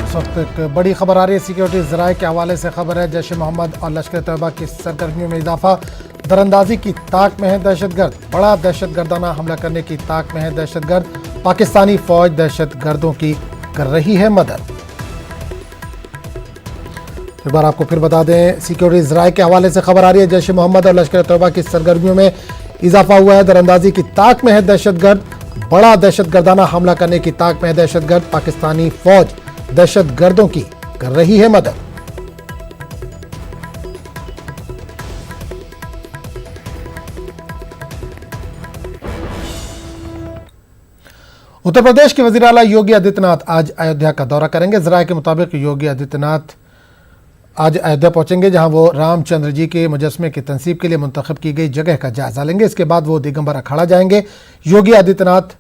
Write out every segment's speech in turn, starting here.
इस वक्त एक बड़ी खबर आ रही है सिक्योरिटी ज़राए के हवाले से। खबर है जैश ए मोहम्मद और लश्कर तैयबा की सरगर्मियों में इजाफा, दरअंदाजी की ताक में है दहशतगर्द, बड़ा दहशतगर्दाना हमला करने की ताक में है दहशतगर्द, पाकिस्तानी फौज दहशतगर्दों की कर रही है मदद। एक बार आपको फिर बता दें, सिक्योरिटी ज़राए के हवाले से खबर आ रही है जैश ए मोहम्मद और लश्कर तैयबा की सरगर्मियों में इजाफा हुआ है, दरअंदाजी की ताक में है दहशतगर्द, बड़ा दहशतगर्दाना हमला करने की ताक में है दहशतगर्द, पाकिस्तानी फौज दहशतगर्दों की कर रही है मदद। उत्तर प्रदेश के वज़ीर आला योगी आदित्यनाथ आज अयोध्या का दौरा करेंगे। ज़राए के मुताबिक योगी आदित्यनाथ आज अयोध्या पहुंचेंगे, जहां वो रामचंद्र जी के मुजस्मे की तंसीब के लिए मुंतखब की गई जगह का जायजा लेंगे। इसके बाद वो दिगंबर अखाड़ा जाएंगे। योगी आदित्यनाथ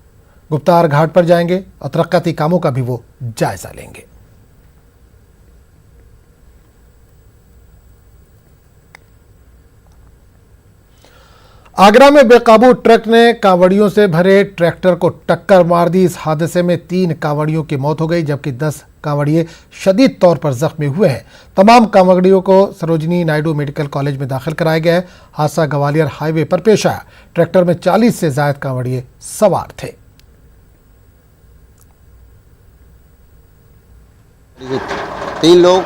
गुप्तार घाट पर जाएंगे और तरक्काती कामों का भी वो जायजा लेंगे। आगरा में बेकाबू ट्रक ने कांवड़ियों से भरे ट्रैक्टर को टक्कर मार दी। इस हादसे में 3 कांवड़ियों की मौत हो गई, जबकि 10 कांवड़िए शदीद तौर पर जख्मी हुए हैं। तमाम कांवड़ियों को सरोजनी नायडू मेडिकल कॉलेज में दाखिल कराया गया है। हादसा ग्वालियर हाईवे पर पेश आया। ट्रैक्टर में 40 से ज्यादा कांवड़िए सवार थे। 3 लोग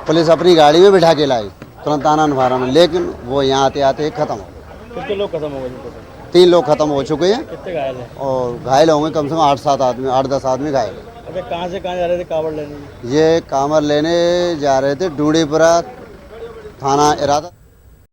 पुलिस अपनी गाड़ी में बिठा के लाई तुरंत आनंद फारा में, लेकिन वो यहाँ आते आते खत्म हो गए। कितने लोग खत्म हो गए? 3 लोग खत्म हो चुके हैं। कितने घायल हैं? और घायल होंगे कम से कम 8-7 आदमी, 8-10 आदमी घायल हैं। अबे कहाँ से कहाँ जा रहे थे कावड़ लेने? ये कांवर लेने जा रहे थे, डूडीपुरा थाना इरादा।